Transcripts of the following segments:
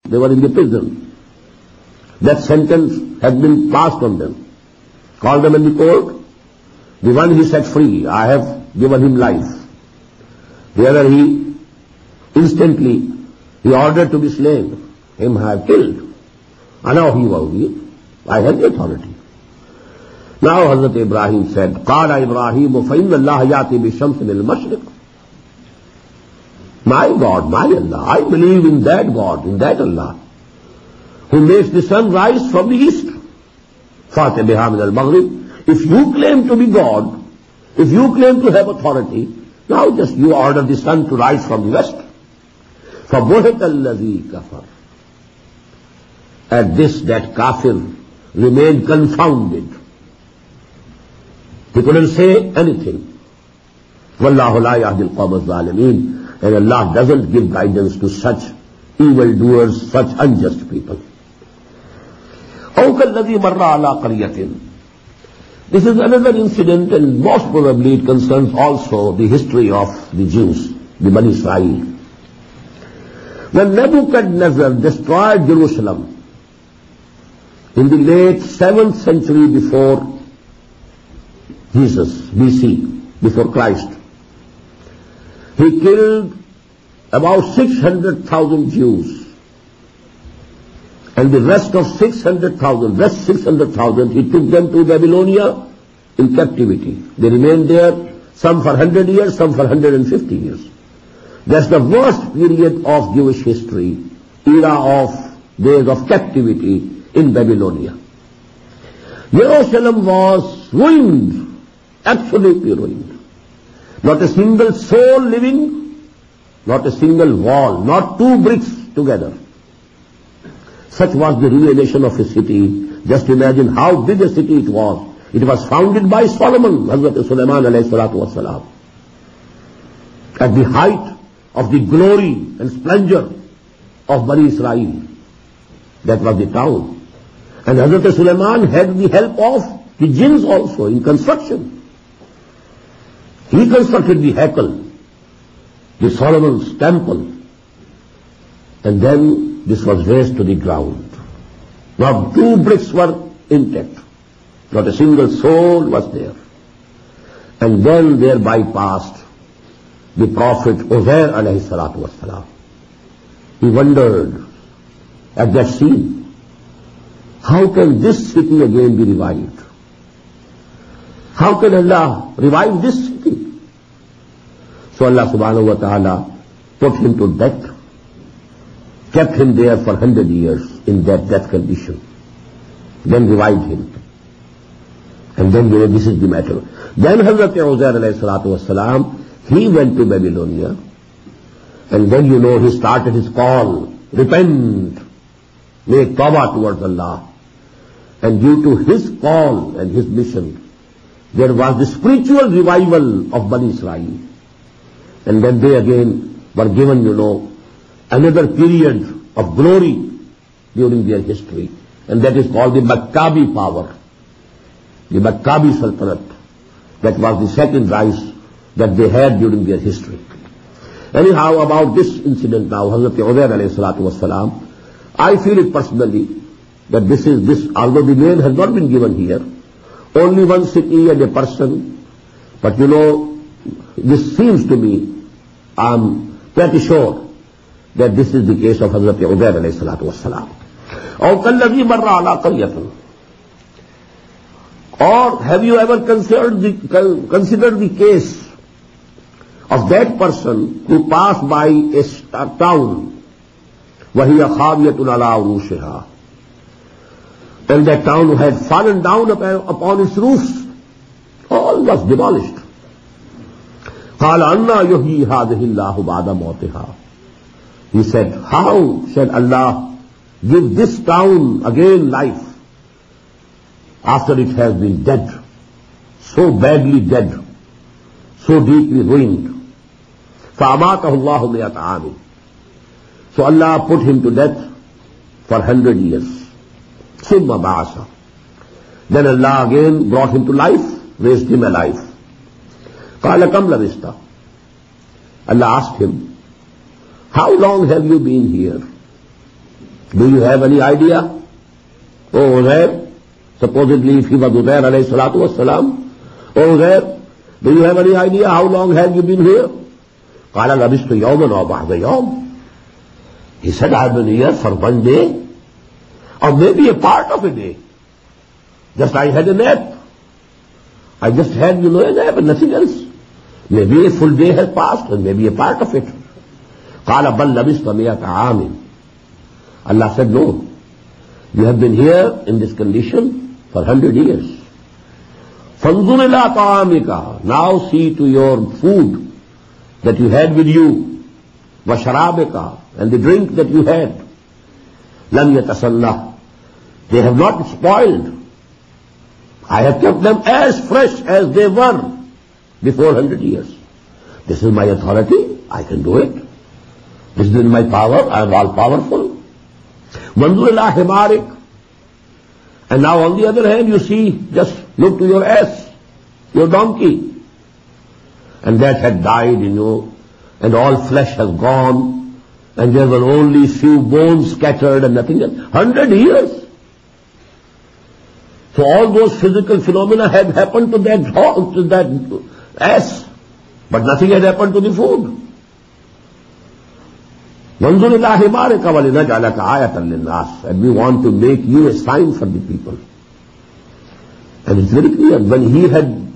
They were in the prison. That sentence had been passed on them. Called them in the court. The one he set free, I have given him life. The other instantly he ordered to be slain. Him I have killed. Ana hi wali. I have the authority. Now Hazrat Ibrahim said, Qala Ibrahim فَإِنَّ اللَّهَ يَأْتِي بِالشَّمْسِ مِنَ الْمَشْرِقِ. My God, my Allah, I believe in that God, in that Allah, who makes the sun rise from the east. فَاتِ بِهَا مِنَ الْمَغْرِبِ. If you claim to be God, if you claim to have authority, now just you order the sun to rise from the west. فَبُهِتَ الَّذِي كَفَرَ. At this, that kafir remained confounded. He couldn't say anything. وَاللَّهُ لَا يَهْدِي الْقَوْمَ الظَّالِمِينَ. And Allah doesn't give guidance to such evildoers, such unjust people. أَوْ كَالَّذِي مَرَّ عَلَىٰ قَرْيَةٍ. This is another incident, and most probably it concerns also the history of the Jews, the Bani Israel. When Nebuchadnezzar destroyed Jerusalem in the late 7th century before Jesus, BC, before Christ, he killed about 600,000 Jews. And the rest 600,000, he took them to Babylonia in captivity. They remained there, some for 100 years, some for 150 years. That's the worst period of Jewish history, era of days of captivity in Babylonia. Jerusalem was ruined, absolutely ruined. Not a single soul living, not a single wall, not two bricks together. Such was the ruination of a city. Just imagine how big a city it was. It was founded by Solomon, Hazrat Sulaiman alayhi salatu wasalam. At the height of the glory and splendor of Bani Israel. That was the town. And Hazrat Sulaiman had the help of the jinns also in construction. He constructed the Haikal, the Solomon's temple, and then this was razed to the ground. Not two bricks were intact. Not a single soul was there. And then thereby passed the Prophet Uzair alayhi salatu wassalam. He wondered at that scene. How can this city again be revived? How can Allah revive this city? So Allah subhanahu wa ta'ala put him to death, kept him there for 100 years in that death condition, then revived him. And then this is the matter. Then Hazrat Uzair alayhi salatu wassalam, he went to Babylonia, and then he started his call, repent, make tawbah towards Allah. And due to his call and his mission, there was the spiritual revival of Bani Israel. And then they again were given, another period of glory during their history. And that is called the Maccabi power. The Maccabi Sultanate. That was the second rise that they had during their history. Anyhow, about this incident now, Hazrat Uzair alayhi salatu wassalam, I feel it personally that this, although the name has not been given here, only one city and a person, but this seems to me, I'm pretty sure that this is the case of Hazrat Uzair alayhi salatu wassalam. أو كالذي مر على قرية. Or have you ever considered the case of that person who passed by a town, وهي خاوية على عروشها, and that town had fallen down upon its roofs, all was demolished. قال أَنَّا يُحْيِي هَذِهِ اللَّهُ بَعْدَ مَوْتِهَا. He said, how shall Allah give this town again life after it has been dead, so badly dead, so deeply ruined? فَأَمَاتَهُ اللَّهُ مِئَةَ عَامٍ. So Allah put him to death for 100 years. ثُمَّ بَعَثَ. Then Allah again brought him to life, raised him alive. قَالَ كَمْ لَبِثْتَ. Allah asked him, how long have you been here? Do you have any idea? Oh, Uzair, supposedly if he was Uzair alayhi salatu wassalam, oh Uzair, do you have any idea how long have you been here? قال لبثت يوما أو بعض يوم. He said, I've been here for one day, or maybe a part of a day. Just I had a nap. I just had, a nap and nothing else. Maybe a full day has passed and maybe a part of it. قال بل لبثت مئة عام. Allah said, no. You have been here in this condition for 100 years. فانظر إلى طعامك. Now see to your food that you had with you. وشرابك, and the drink that you had. لم يتسنه. They have not spoiled. I have kept them as fresh as they were before 100 years. This is my authority. I can do it. This is in my power. I am all powerful. وانظر إلى حمارك. And now on the other hand, you see, just look to your ass, your donkey. And that had died, and all flesh has gone, and there were only few bones scattered and nothing else. 100 years. So all those physical phenomena had happened to that ass, but nothing had happened to the food. وَانْظُرْ إِلَىٰ حِمَارِكَ وَلِنَجْعَلَكَ آيَةً لِلنَّاسِ. And we want to make you a sign for the people. And it's very clear, when he had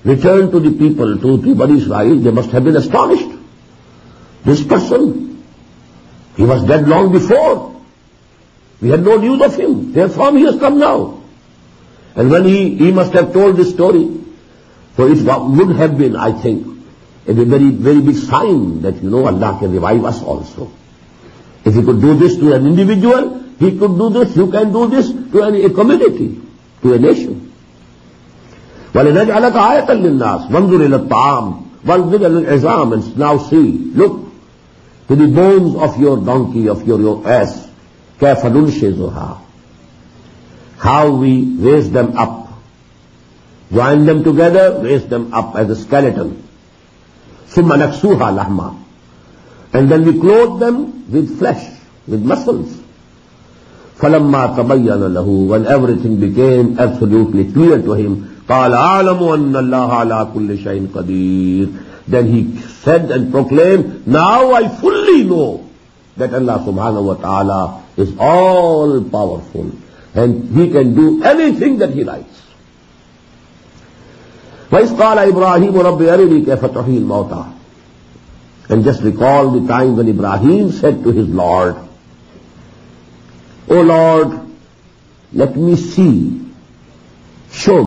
returned to the people, to Bani Israel, they must have been astonished. This person, he was dead long before. We had no news of him. Therefore he has come now. And when he must have told this story, so it would have been, I think, a very, very big sign that, Allah can revive us also. If he could do this to an individual, he could do this, you can do this to a community, to a nation. وَلِنَجْعَلَكَ آيَةً لِلنَّاسِ وَانْظُرْ إِلَى الطَّعَامِ وَانْظُرْ إِلَى الْعِظَامِ. And now see, look to the bones of your donkey, of your ass. كَيْفَ نُنْشِزُهَا. How we raise them up. Join them together, raise them up as a skeleton. ثُمَّ نَكْسُوهَا لَحْمًا. And then we clothe them with flesh, with muscles. فَلَمَّا تَبَيَّنَ لَهُ. When everything became absolutely clear to him, قَالَ أَعْلَمُ أَنَّ اللَّهَ عَلَىٰ كُلِّ شَيْءٍ قَدِيرٌ. Then he said and proclaimed, now I fully know that Allah subhanahu wa ta'ala is all powerful and he can do anything that he likes. وَإِذْ قَالَ إِبْرَاهِيمُ رَبِّ أَرِنِي كَيْفَ تُحْيِي الْمَوْتَىٰ. And just recall the time when Ibrahim said to his Lord, O Lord, let me see, show